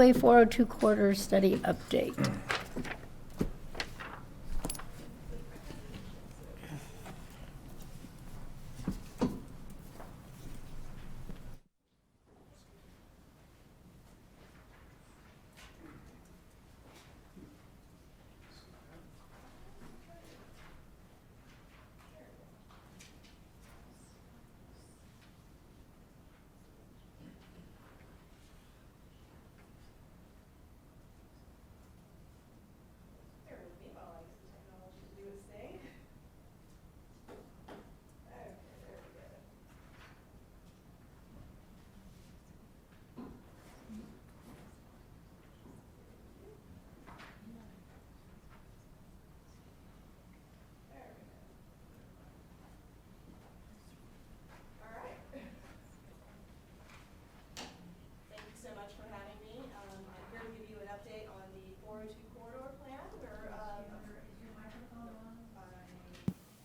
Highway 402 corridor study update.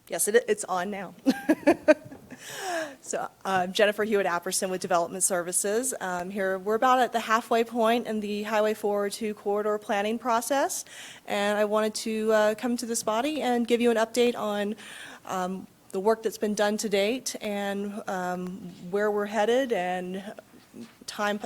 Yes, it's on now. So Jennifer Hewitt-Apperson with Development Services. Here we're about at the halfway point in the Highway 402 corridor planning process, and I wanted to come to this body and give you an update on the work that's been done to date and where we're headed and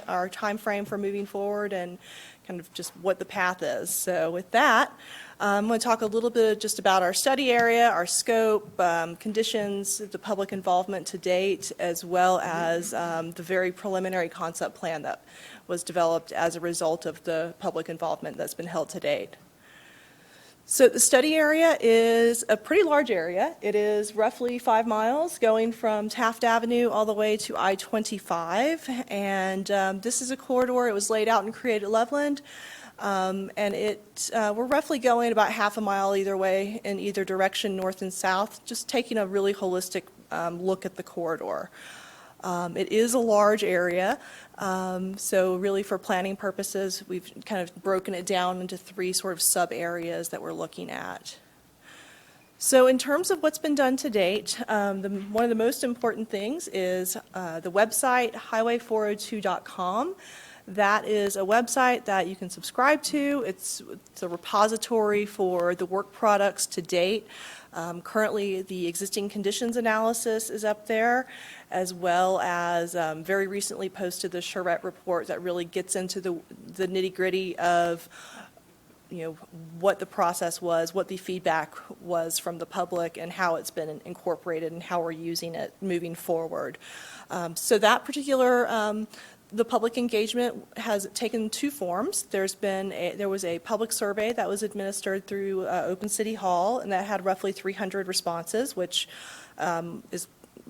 our time frame for moving forward and kind of just what the path is. So with that, I'm going to talk a little bit just about our study area, our scope, conditions, the public involvement to date, as well as the very preliminary concept plan that was developed as a result of the public involvement that's been held to date. So the study area is a pretty large area. It is roughly 5 miles going from Taft Avenue all the way to I-25. And this is a corridor. It was laid out and created at Loveland. And we're roughly going about half a mile either way in either direction, north and south, just taking a really holistic look at the corridor. It is a large area, so really for planning purposes, we've kind of broken it down into 3 sort of sub-areas that we're looking at. So in terms of what's been done to date, one of the most important things is the website, highway402.com. That is a website that you can subscribe to. It's a repository for the work products to date. Currently, the existing conditions analysis is up there, as well as very recently posted the charrette report that really gets into the nitty-gritty of what the process was, what the feedback was from the public, and how it's been incorporated and how we're using it moving forward. So that particular the public engagement has taken 2 forms. There was a public survey that was administered through Open City Hall, and that had roughly 300 responses, which is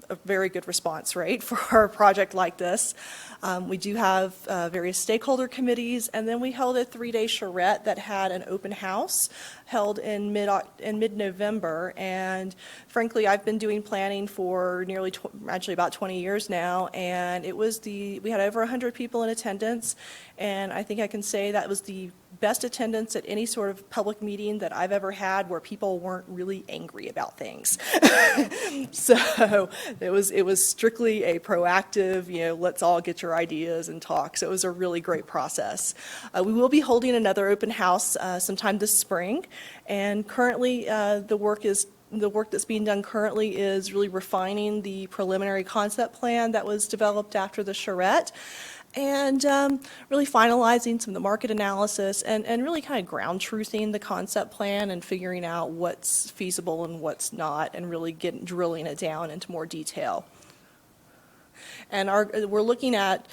a very good response rate for a project like this. We do have various stakeholder committees, and then we held a 3-day charrette that had an open house held in mid-November. And frankly, I've been doing planning for actually about 20 years now, and we had over 100 people in attendance, and I think I can say that was the best attendance at any sort of public meeting that I've ever had where people weren't really angry about things. So it was strictly a proactive, let's all get your ideas and talk. So it was a really great process. We will be holding another open house sometime this spring, and currently the work that's being done currently is really refining the preliminary concept plan that was developed after the charrette, and really finalizing some of the market analysis and really kind of ground truthing the concept plan and figuring out what's feasible and what's not, and really drilling it down into more detail. And we're looking at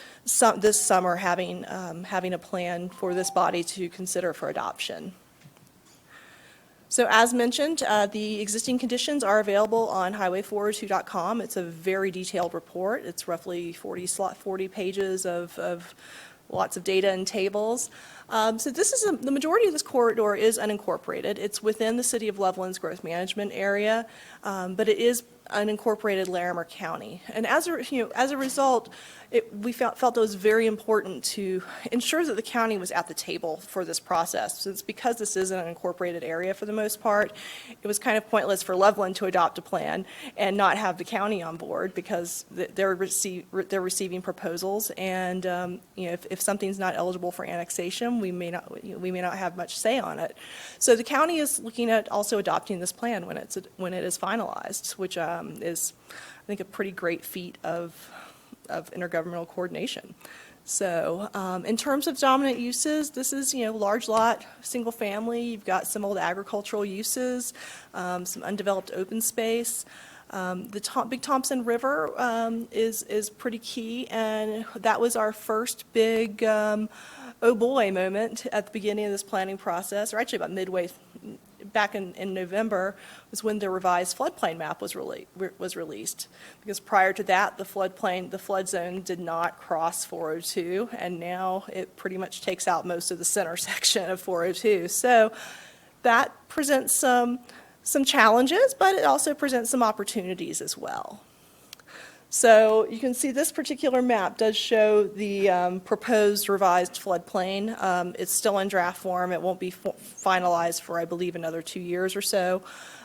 this summer having a plan for this body to consider for adoption. So as mentioned, the existing conditions are available on highway402.com. It's a very detailed report. It's roughly 40 pages of lots of data and tables. So the majority of this corridor is unincorporated. It's within the City of Loveland's growth management area, but it is unincorporated Larimer County. And as a result, we felt it was very important to ensure that the county was at the table for this process. Since because this is an unincorporated area for the most part, it was kind of pointless for Loveland to adopt a plan and not have the county on board, because they're receiving proposals, and if something's not eligible for annexation, we may not have much say on it. So the county is looking at also adopting this plan when it is finalized, which is, I think, a pretty great feat of intergovernmental coordination. So in terms of dominant uses, this is, large lot, single family. You've got some old agricultural uses, some undeveloped open space. The Big Thompson River is pretty key, and that was our first big oh boy moment at the beginning of this planning process, or actually about midway back in November, was when the revised floodplain map was released. Because prior to that, the flood zone did not cross 402, and now it pretty much takes out most of the center section of 402. So that presents some challenges, but it also presents some opportunities as well. So you can see this particular map does show the proposed revised floodplain. It's still in draft form. It won't be finalized for, I believe, another 2 years or so.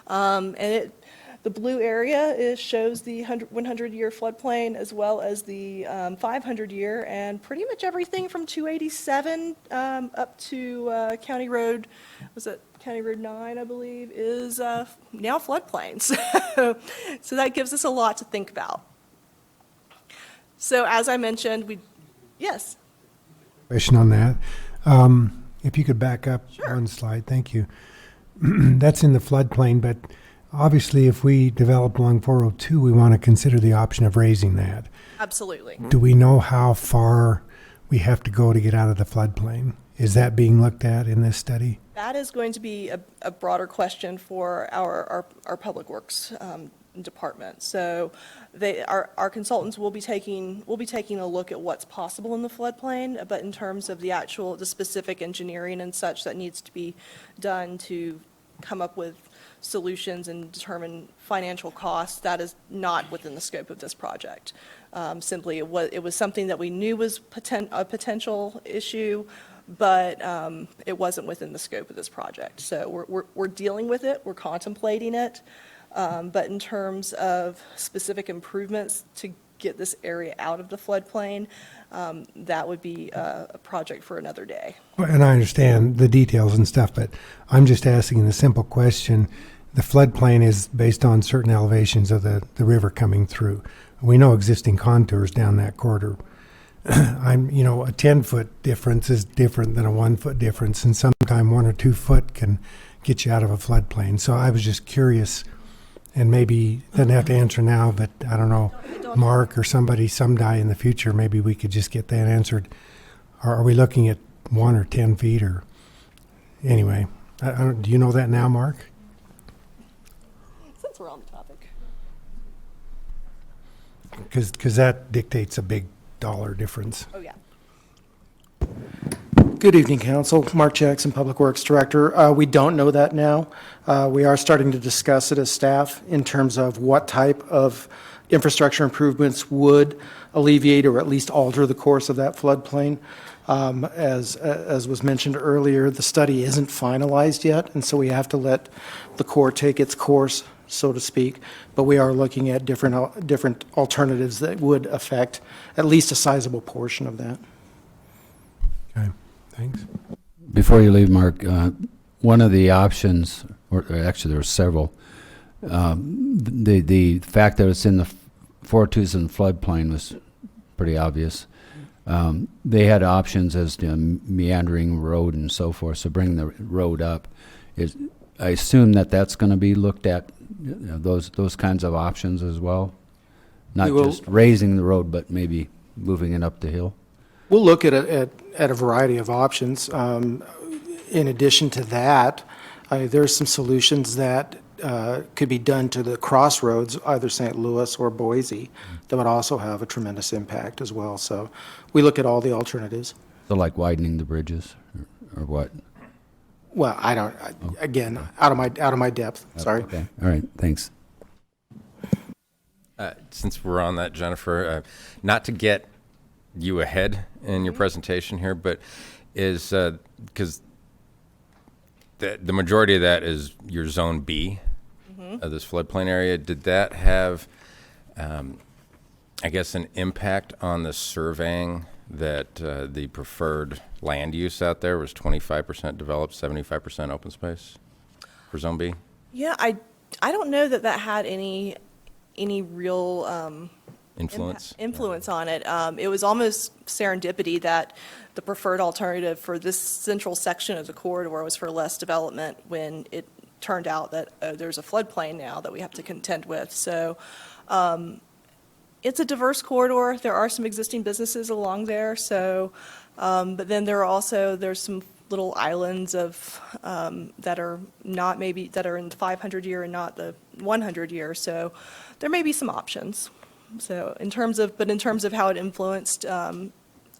The blue area shows the 100-year floodplain, as well as the 500-year, and pretty much everything from 287 up to County Road, was it County Road 9, I believe, is now floodplains. So that gives us a lot to think about. So as I mentioned, yes. Question on that. If you could back up one slide, thank you. That's in the floodplain, but obviously if we develop along 402, we want to consider the option of raising that. Absolutely. Do we know how far we have to go to get out of the floodplain? Is that being looked at in this study? That is going to be a broader question for our Public Works department. So our consultants will be taking a look at what's possible in the floodplain, but in terms of the specific engineering and such that needs to be done to come up with solutions and determine financial costs, that is not within the scope of this project. Simply, it was something that we knew was a potential issue, but it wasn't within the scope of this project. So we're dealing with it, we're contemplating it. But in terms of specific improvements to get this area out of the floodplain, that would be a project for another day. And I understand the details and stuff, but I'm just asking the simple question. The floodplain is based on certain elevations of the river coming through. We know existing contours down that corridor. A 10-foot difference is different than a 1-foot difference, and sometimes 1 or 2 foot can get you out of a floodplain. So I was just curious. And maybe doesn't have to answer now, but I don't know, Mark or somebody, someday in the future, maybe we could just get that answered. Are we looking at 1 or 10 feet, or anyway? Do you know that now, Mark? Since we're on the topic. Because that dictates a big dollar difference. Oh yeah. Good evening, Council. Mark Jackson, Public Works Director. We don't know that now. We are starting to discuss it as staff in terms of what type of infrastructure improvements would alleviate or at least alter the course of that floodplain. As was mentioned earlier, the study isn't finalized yet, and so we have to let the Corps take its course, so to speak. But we are looking at different alternatives that would affect at least a sizable portion of that. Okay, thanks. Before you leave, Mark, one of the options, or actually there were several, the fact that it's in the 402s in the floodplain was pretty obvious. They had options as to meandering road and so forth, so bring the road up. I assume that's going to be looked at, those kinds of options as well? Not just raising the road, but maybe moving it up the hill? We'll look at a variety of options. In addition to that, there's some solutions that could be done to the crossroads, either St. Louis or Boise, that would also have a tremendous impact as well. So we look at all the alternatives. So like widening the bridges, or what? Well, I don't. Again, out of my depth. Sorry. Okay. All right. Thanks. Since we're on that, Jennifer, not to get you ahead in your presentation here, but is because the majority of that is your Zone B of this floodplain area. Did that have, I guess, an impact on the surveying that the preferred land use out there was 25% developed, 75% open space for Zone B? Yeah, I don't know that that had any real Influence? on it. It was almost serendipity that the preferred alternative for this central section of the corridor was for less development when it turned out that there's a floodplain now that we have to contend with. So it's a diverse corridor. There are some existing businesses along there. So, but then there's some little islands of that are not maybe that are in the 500 year and not the 100 year. So there may be some options. So in terms of how it influenced,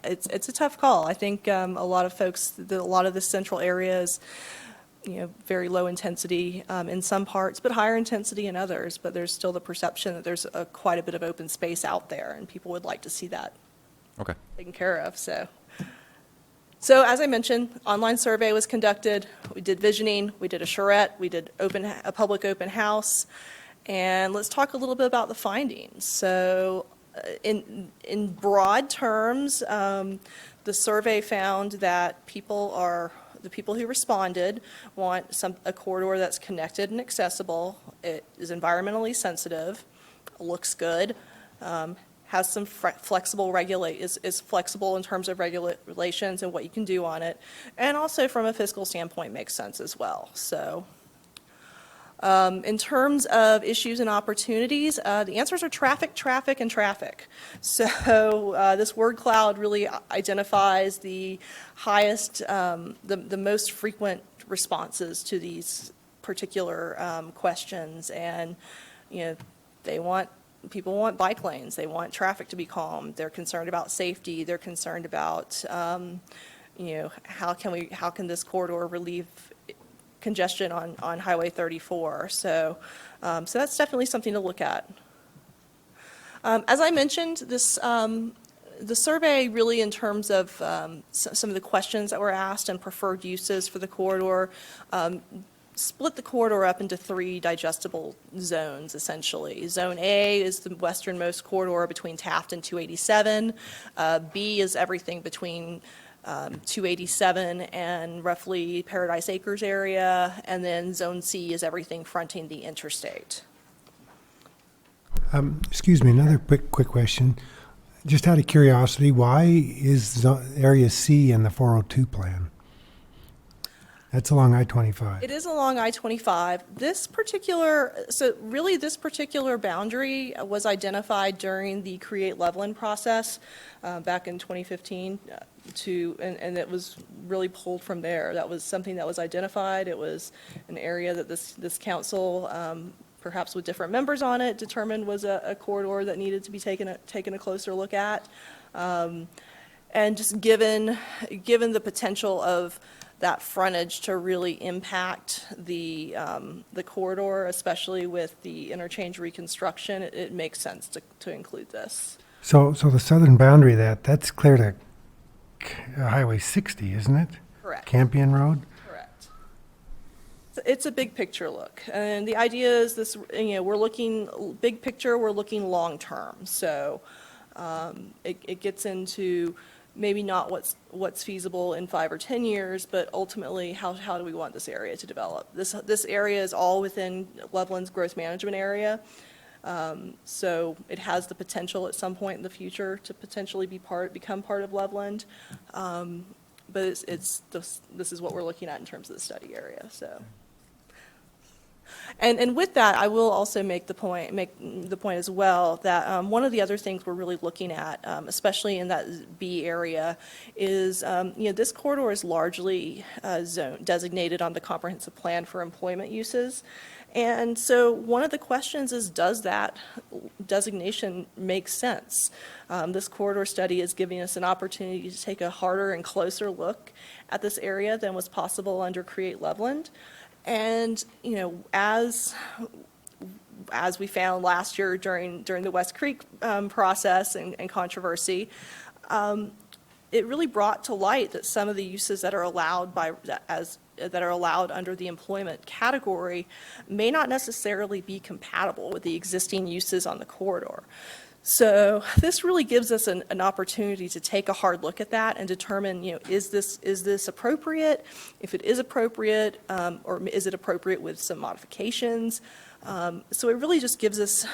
it's a tough call. I think a lot of folks, a lot of the central areas, very low intensity in some parts, but higher intensity in others. But there's still the perception that there's quite a bit of open space out there, and people would like to see that Okay. taken care of. So as I mentioned, online survey was conducted. We did visioning. We did a charrette. We did a public open house. And let's talk a little bit about the findings. So in broad terms, the survey found that the people who responded want a corridor that's connected and accessible. It is environmentally sensitive, looks good, has some is flexible in terms of regulations and what you can do on it, and also from a fiscal standpoint makes sense as well. So in terms of issues and opportunities, the answers are traffic, traffic, and traffic. So this word cloud really identifies the highest, the most frequent responses to these particular questions. And, people want bike lanes. They want traffic to be calm. They're concerned about safety. They're concerned about, how can this corridor relieve congestion on Highway 34. So that's definitely something to look at. As I mentioned, the survey really in terms of some of the questions that were asked and preferred uses for the corridor, split the corridor up into 3 digestible zones, essentially. Zone A is the westernmost corridor between Taft and 287. B is everything between 287 and roughly Paradise Acres area, and then Zone C is everything fronting the interstate. Excuse me, another quick question. Just out of curiosity, why is Area C in the 402 plan? That's along I-25. It is along I-25. This particular boundary was identified during the Create Loveland process back in 2015 and it was really pulled from there. That was something that was identified. It was an area that this council, perhaps with different members on it, determined was a corridor that needed to be taken a closer look at. And just given the potential of that frontage to really impact the corridor, especially with the interchange reconstruction, it makes sense to include this. So the southern boundary that's clear to Highway 60, isn't it? Correct. Campion Road? Correct. It's a big picture look. And the idea is this, we're looking big picture, we're looking long term. So it gets into maybe not what's feasible in 5 or 10 years, but ultimately how do we want this area to develop? This area is all within Loveland's growth management area. So it has the potential at some point in the future to potentially become part of Loveland. But this is what we're looking at in terms of the study area. So, and with that, I will also make the point as well that one of the other things we're really looking at, especially in that B area, is this corridor is largely designated on the comprehensive plan for employment uses. And so one of the questions is, does that designation make sense? This corridor study is giving us an opportunity to take a harder and closer look at this area than was possible under Create Loveland. And, as as we found last year during the West Creek process and controversy, it really brought to light that some of the uses that are allowed that are allowed under the employment category may not necessarily be compatible with the existing uses on the corridor. So this really gives us an opportunity to take a hard look at that and determine, is this appropriate? If it is appropriate, or is it appropriate with some modifications? So it really just gives us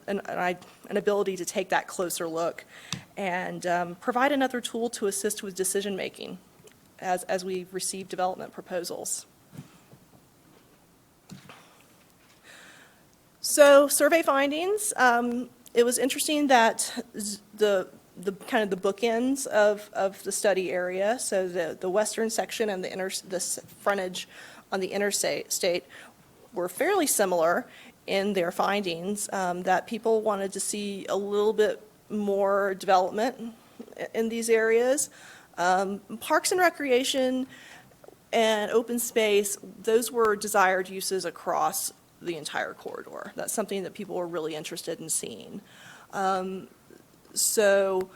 an ability to take that closer look and provide another tool to assist with decision-making as we receive development proposals. So survey findings. It was interesting that the kind of the bookends of the study area, so the western section and the frontage on the interstate were fairly similar in their findings, that people wanted to see a little bit more development in these areas. Parks and recreation and open space, those were desired uses across the entire corridor. That's something that people were really interested in seeing. So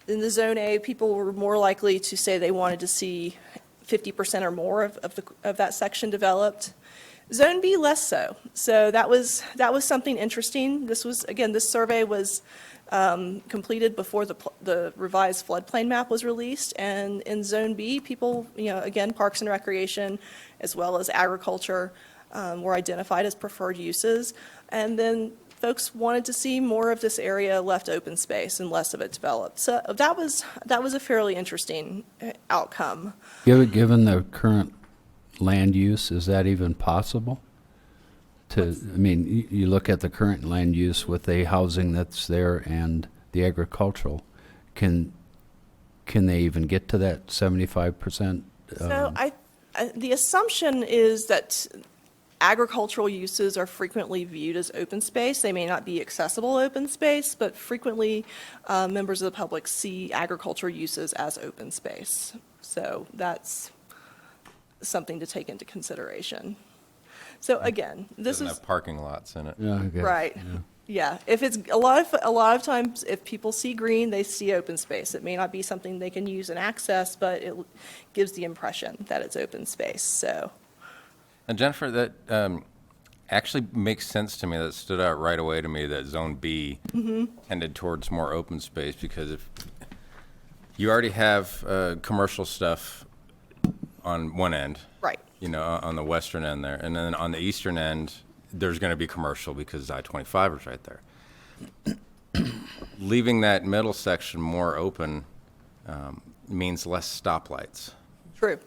in the Zone A, people were more likely to say they wanted to see 50% or more of that section developed. Zone B, less so. So that was something interesting. This survey was completed before the revised floodplain map was released. And in Zone B, people, again, parks and recreation, as well as agriculture, were identified as preferred uses. And then folks wanted to see more of this area left open space and less of it developed. So that was a fairly interesting outcome. Given the current land use, is that even possible? You look at the current land use with the housing that's there and the agricultural, can they even get to that 75%? So the assumption is that agricultural uses are frequently viewed as open space. They may not be accessible open space, but frequently members of the public see agricultural uses as open space. So that's something to take into consideration. So again, this Doesn't is have parking lots in it. Yeah, I guess, right. yeah. Yeah, if it's a lot of times, if people see green, they see open space. It may not be something they can use and access, but it gives the impression that it's open space. So. And Jennifer, that actually makes sense to me. That stood out right away to me, that Zone B tended towards more open space, because if you already have commercial stuff on one end, Right. on the western end there, and then on the eastern end, there's going to be commercial because I-25 is right there. Leaving that middle section more open means less stoplights, True.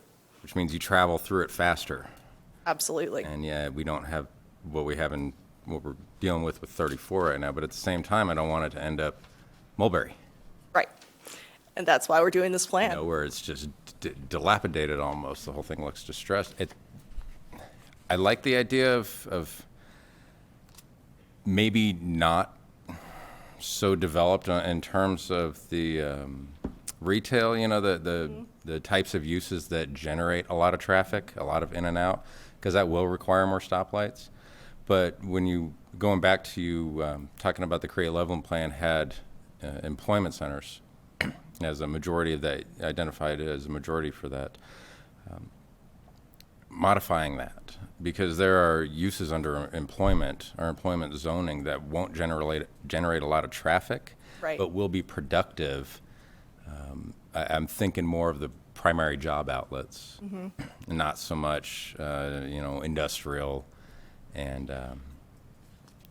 which means you travel through it faster. Absolutely. And yeah, we don't have what we're dealing with 34 right now, but at the same time, I don't want it to end up Mulberry, Right. And that's why we're doing this plan. where it's just dilapidated almost. The whole thing looks distressed. I like the idea of maybe not so developed in terms of the retail, the types of uses that generate a lot of traffic, a lot of in and out, because that will require more stoplights. But when you, going back to you talking about the Create Leveland Plan had employment centers as a majority of that, identified as a majority for that, modifying that, because there are uses under employment or employment zoning that won't generate a lot of traffic, Right. but will be productive. I'm thinking more of the primary job outlets, and not so much, industrial, and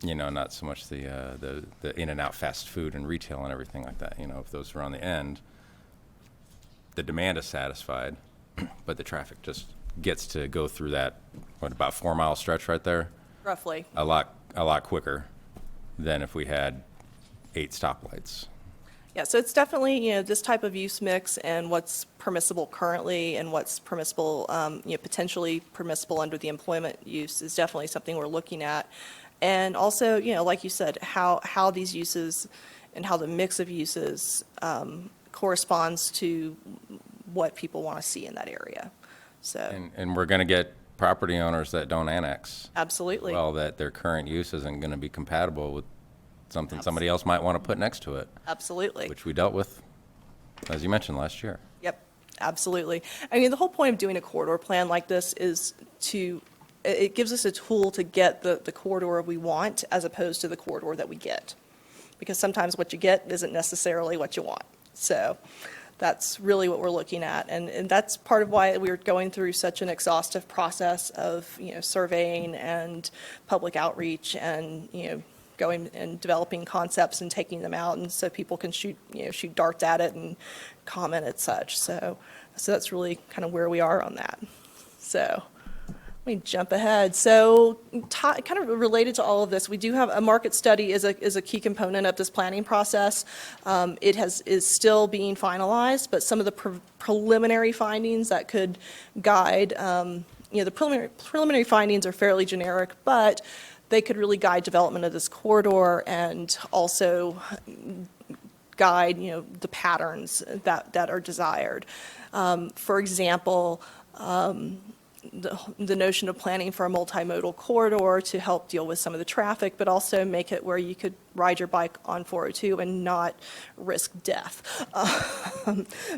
not so much the in and out fast food and retail and everything like that. If those are on the end, the demand is satisfied, but the traffic just gets to go through that, about 4 mile stretch right there, Roughly. a lot quicker than if we had 8 stoplights. Yeah, so it's definitely, this type of use mix and what's permissible currently and what's permissible, potentially permissible under the employment use is definitely something we're looking at. And also, like you said, how these uses and how the mix of uses corresponds to what people want to see in that area. So. And we're going to get property owners that don't annex. Absolutely. Well, that their current use isn't going to be compatible with something somebody else might want to put next to it, Absolutely. which we dealt with, as you mentioned, last year. Yep, absolutely. I mean, the whole point of doing a corridor plan like this is it gives us a tool to get the corridor we want as opposed to the corridor that we get. Because sometimes what you get isn't necessarily what you want. So that's really what we're looking at. And that's part of why we're going through such an exhaustive process of, surveying and public outreach and, going and developing concepts and taking them out, and so people can shoot darts at it and comment and such. So that's really kind of where we are on that. So let me jump ahead. So kind of related to all of this, we do have a market study is a key component of this planning process. It is still being finalized, but some of the preliminary findings that could guide, the preliminary findings are fairly generic, but they could really guide development of this corridor and also guide, the patterns that are desired. For example, the notion of planning for a multimodal corridor to help deal with some of the traffic, but also make it where you could ride your bike on 402 and not risk death.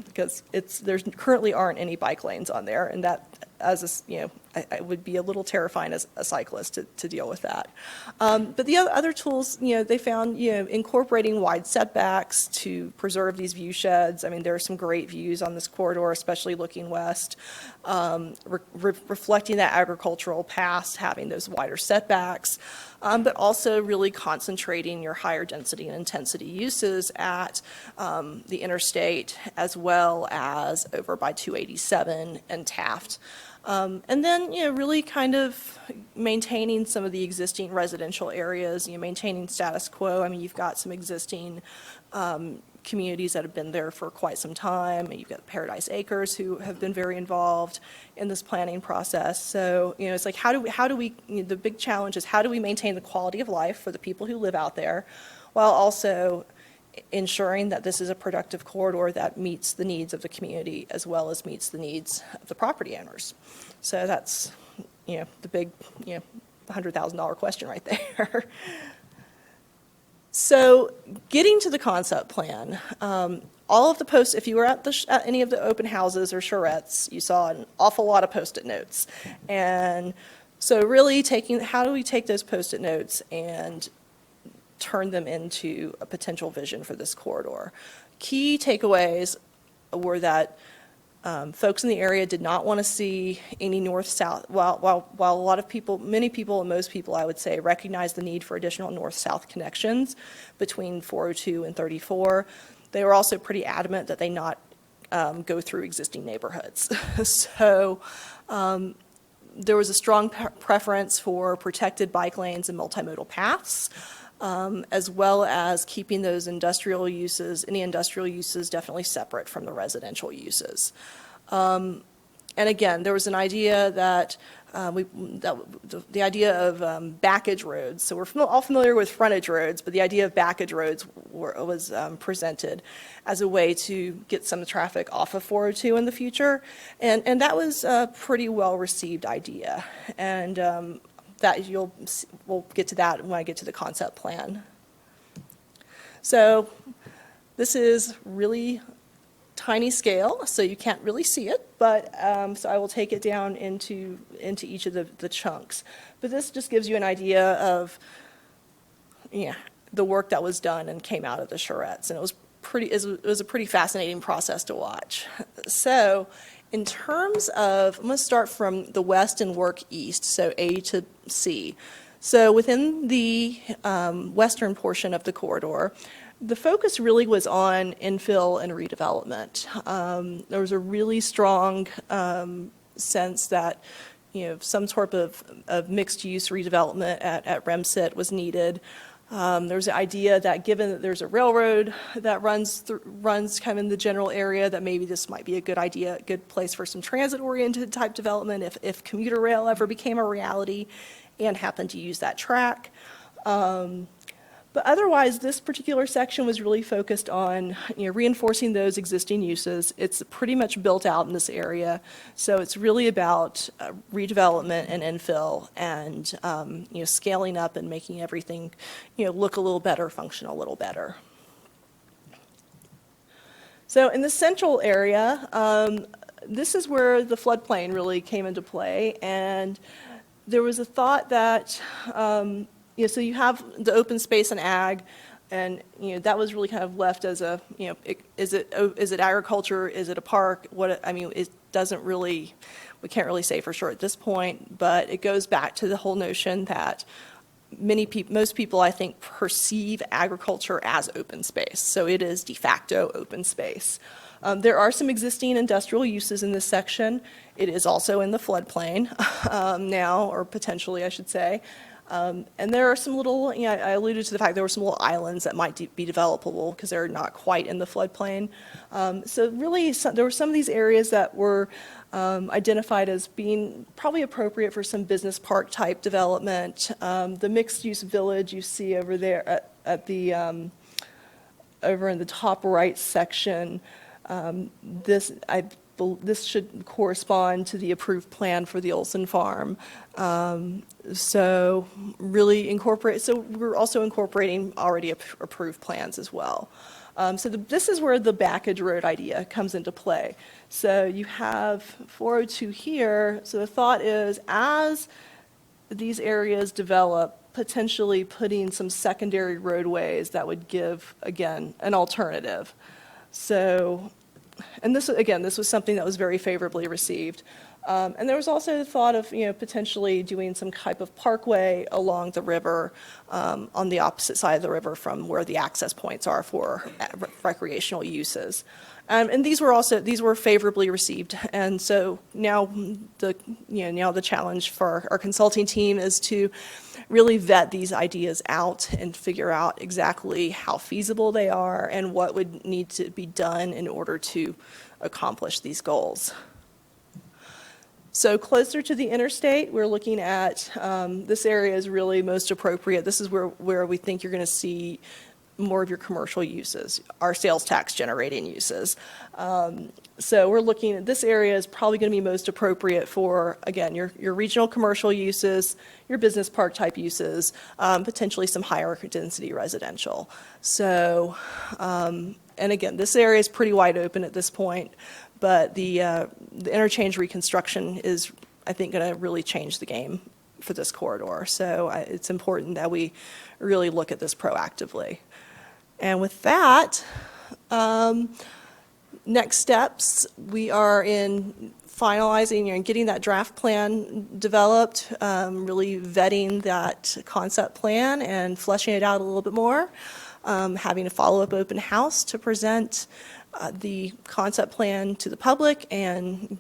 Because there currently aren't any bike lanes on there, and that, I would be a little terrifying as a cyclist to deal with that. But the other tools, they found, incorporating wide setbacks to preserve these view sheds. I mean, there are some great views on this corridor, especially looking west. Reflecting that agricultural past, having those wider setbacks, but also really concentrating your higher density and intensity uses at the interstate as well as over by 287 and Taft. And then, really kind of maintaining some of the existing residential areas, maintaining status quo. I mean, you've got some existing communities that have been there for quite some time. You've got Paradise Acres who have been very involved in this planning process. So, it's like how do we the big challenge is how do we maintain the quality of life for the people who live out there while also ensuring that this is a productive corridor that meets the needs of the community as well as meets the needs of the property owners. So that's, the big, $100,000 question right there. So getting to the concept plan, all of the posts, if you were at any of the open houses or charrettes, you saw an awful lot of Post-it notes. And so really how do we take those Post-it notes and turn them into a potential vision for this corridor? Key takeaways were that folks in the area did not want to see any north-south, while a lot of people, many people and most people, I would say, recognize the need for additional north-south connections between 402 and 34. They were also pretty adamant that they not go through existing neighborhoods. So there was a strong preference for protected bike lanes and multimodal paths, as well as keeping those industrial uses, any industrial uses definitely separate from the residential uses. And again, there was an idea that the idea of backage roads. So we're all familiar with frontage roads, but the idea of backage roads was presented as a way to get some traffic off of 402 in the future, and that was a pretty well received idea. And that we'll get to that when I get to the concept plan. So this is really tiny scale, so you can't really see it, but so I will take it down into each of the chunks. But this just gives you an idea of the work that was done and came out of the charrettes, and it was a pretty fascinating process to watch. So in terms of, I'm going to start from the west and work east, so A to C. So within the western portion of the corridor, the focus really was on infill and redevelopment. There was a really strong sense that some sort of mixed-use redevelopment at Remsit was needed. There's the idea that given that there's a railroad that runs kind of in the general area, that maybe this might be a good place for some transit-oriented type development if commuter rail ever became a reality and happened to use that track. But otherwise, this particular section was really focused on, reinforcing those existing uses. It's pretty much built out in this area, so it's really about redevelopment and infill, and scaling up and making everything, look a little better, function a little better. So in the central area, this is where the floodplain really came into play, and there was a thought that, so you have the open space and ag, and that was really kind of left as a, is it agriculture, is it a park? It doesn't really, we can't really say for sure at this point, but it goes back to the whole notion that most people, I think, perceive agriculture as open space, so it is de facto open space. There are some existing industrial uses in this section. It is also in the floodplain now, or potentially, I should say. And there are some little, I alluded to the fact there were some little islands that might be developable because they're not quite in the floodplain. So really, there were some of these areas that were identified as being probably appropriate for some business park type development. The mixed use village you see over there at the, over in the top right section, this should correspond to the approved plan for the Olson Farm. So really so we're also incorporating already approved plans as well. So this is where the backage road idea comes into play. So you have 402 here. So the thought is, as these areas develop, potentially putting some secondary roadways that would give, again, an alternative. So, and this was something that was very favorably received. And there was also the thought of, potentially doing some type of parkway along the river, on the opposite side of the river from where the access points are for recreational uses. And these were favorably received. And so now the challenge for our consulting team is to really vet these ideas out and figure out exactly how feasible they are and what would need to be done in order to accomplish these goals. So closer to the interstate, we're looking at, this area is really most appropriate. This is where we think you're going to see more of your commercial uses, our sales tax generating uses. So we're looking at this area is probably going to be most appropriate for, again, your regional commercial uses, your business park type uses, potentially some higher density residential. So, and again, this area is pretty wide open at this point, but the interchange reconstruction is, I think, going to really change the game for this corridor. So it's important that we really look at this proactively. And with that, next steps, we are in finalizing and getting that draft plan developed, really vetting that concept plan and fleshing it out a little bit more, having a follow-up open house to present the concept plan to the public and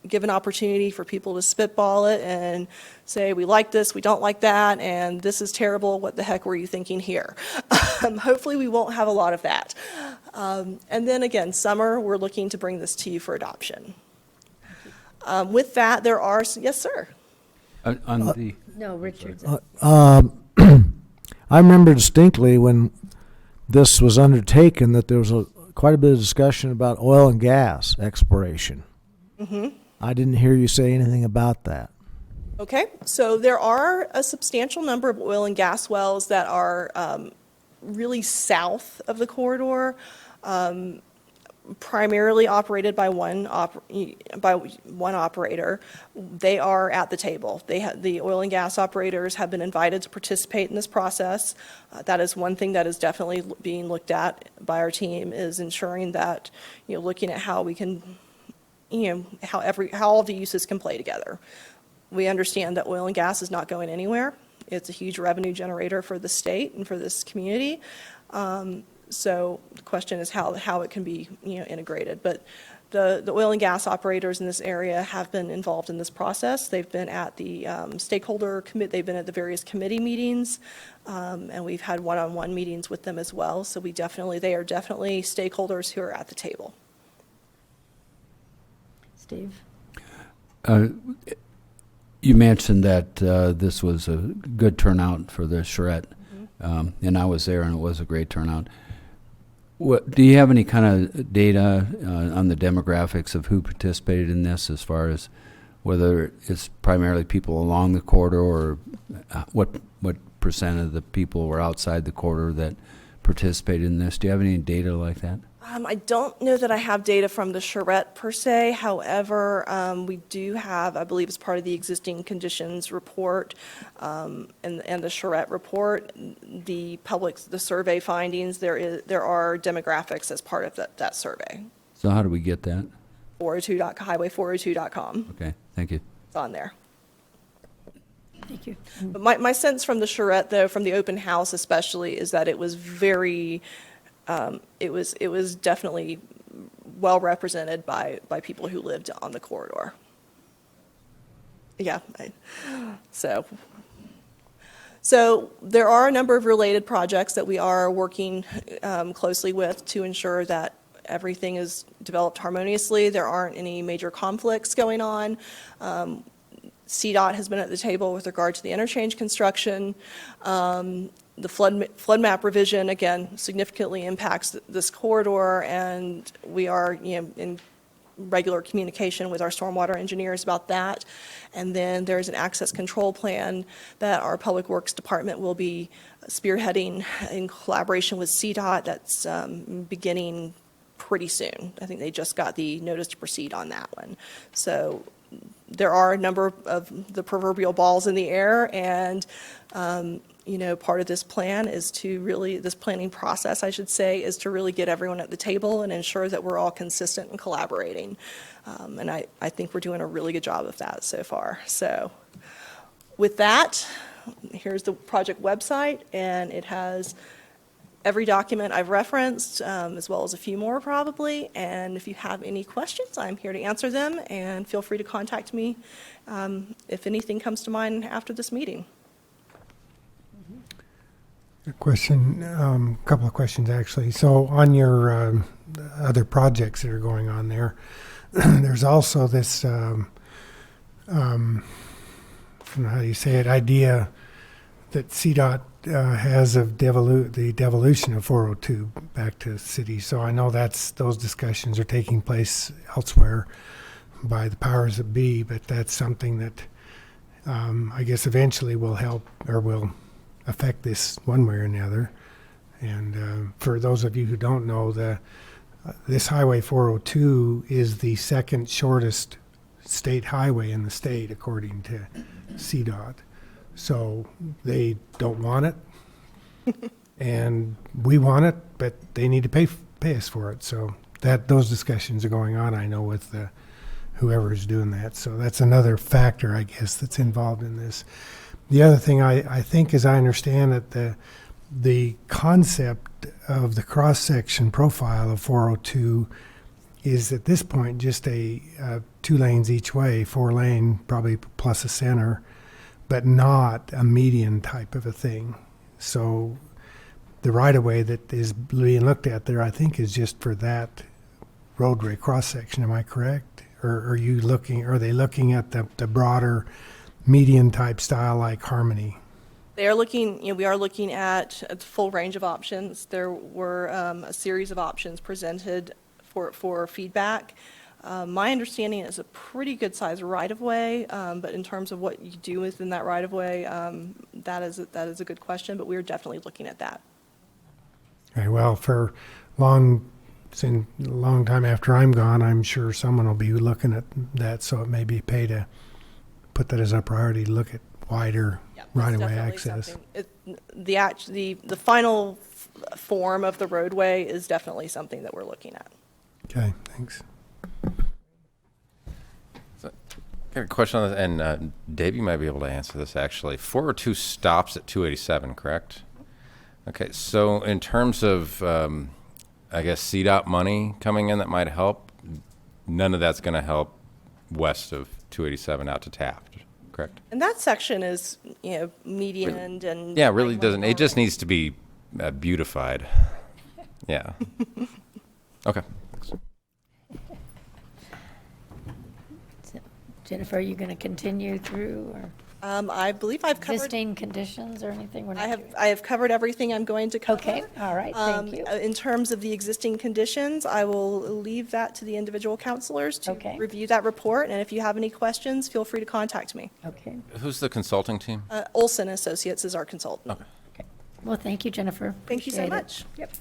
give an opportunity for people to spitball it and say, we like this, we don't like that, and this is terrible, what the heck were you thinking here? Hopefully we won't have a lot of that. And then again, summer, we're looking to bring this to you for adoption. With that, there are, yes, sir. No, Richard. I remember distinctly when this was undertaken that there was quite a bit of discussion about oil and gas exploration. Mm-hmm. I didn't hear you say anything about that. Okay, so there are a substantial number of oil and gas wells that are really south of the corridor, primarily operated by one operator. They are at the table. The oil and gas operators have been invited to participate in this process. That is one thing that is definitely being looked at by our team, is ensuring that, looking at how we can, how all the uses can play together. We understand that oil and gas is not going anywhere. It's a huge revenue generator for the state and for this community. So the question is how it can be integrated. But the oil and gas operators in this area have been involved in this process. They've been at the they've been at the various committee meetings, and we've had one-on-one meetings with them as well. So they are definitely stakeholders who are at the table. Steve? You mentioned that this was a good turnout for the charrette And I was there, and it was a great turnout. What, do you have any kind of data on the demographics of who participated in this, as far as whether it's primarily people along the corridor, or what percent of the people were outside the corridor that participated in this? Do you have any data like that? I don't know that I have data from the charrette per se. However, we do have, I believe as part of the existing conditions report and the charrette report, the survey findings, there are demographics as part of that survey. So how do we get that? highway402.com. Okay, thank you. It's on there. Thank you. But my sense from the charrette, though, from the open house especially, is that it was very, it was definitely well represented by people who lived on the corridor. Yeah. So there are a number of related projects that we are working closely with to ensure that everything is developed harmoniously. There aren't any major conflicts going on. CDOT has been at the table with regard to the interchange construction. The flood map revision, again, significantly impacts this corridor, and we are in regular communication with our stormwater engineers about that. And then there's an access control plan that our Public Works Department will be spearheading in collaboration with CDOT. That's beginning pretty soon. I think they just got the notice to proceed on that one. So there are a number of the proverbial balls in the air, and part of this plan is to really, this planning process, I should say, is to really get everyone at the table and ensure that we're all consistent and collaborating. And I think we're doing a really good job of that so far. So with that, here's the project website, and it has every document I've referenced, as well as a few more probably. And if you have any questions, I'm here to answer them, and feel free to contact me if anything comes to mind after this meeting. A question, couple of questions actually. So on your other projects that are going on there, there's also this, I don't know how you say it, idea that CDOT has of the devolution of 402 back to city. So I know those discussions are taking place elsewhere by the powers that be, but that's something that I guess eventually will help or will affect this one way or another. And for those of you who don't know, this Highway 402 is the second shortest state highway in the state, according to CDOT. So they don't want it, and we want it, but they need to pay us for it. So those discussions are going on, I know, with whoever is doing that. So that's another factor, I guess, that's involved in this. The other thing I think, as I understand it, the concept of the cross-section profile of 402 is at this point just a 2 lanes each way, 4 lane, probably plus a center, but not a median type of a thing. So the right-of-way that is being looked at there, I think, is just for that roadway cross-section. Am I correct? Or are they looking at the broader median type style like Harmony? They are looking, we are looking at a full range of options. There were a series of options presented for feedback. My understanding is a pretty good size right-of-way, but in terms of what you do within that right-of-way, that is a good question, but we're definitely looking at that. Okay, well, for a long time after I'm gone, I'm sure someone will be looking at that, so it may be pay to put that as a priority to look at wider right-of-way access. The final form of the roadway is definitely something that we're looking at. Okay, thanks. So, I got a question on this, and Dave, you might be able to answer this actually. 402 stops at 287, correct? Okay, so in terms of, I guess, CDOT money coming in that might help, none of that's going to help west of 287 out to Taft, correct? And that section is, medianed and. Yeah, it really doesn't. It just needs to be beautified. Yeah. Okay. Thanks. So, Jennifer, are you going to continue through, or? I believe I've covered, Existing conditions or anything? We're not doing? I have covered everything I'm going to cover. Okay, all right, thank you. In terms of the existing conditions, I will leave that to the individual counselors to Okay. review that report, and if you have any questions, feel free to contact me. Okay, Who's the consulting team? Olson Associates is our consultant. okay. Well, thank you, Jennifer. Thank you so Appreciate it. much. Yep.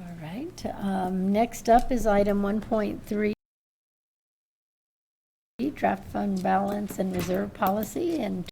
All right, next up is item 1.3, draft fund balance and reserve policy, and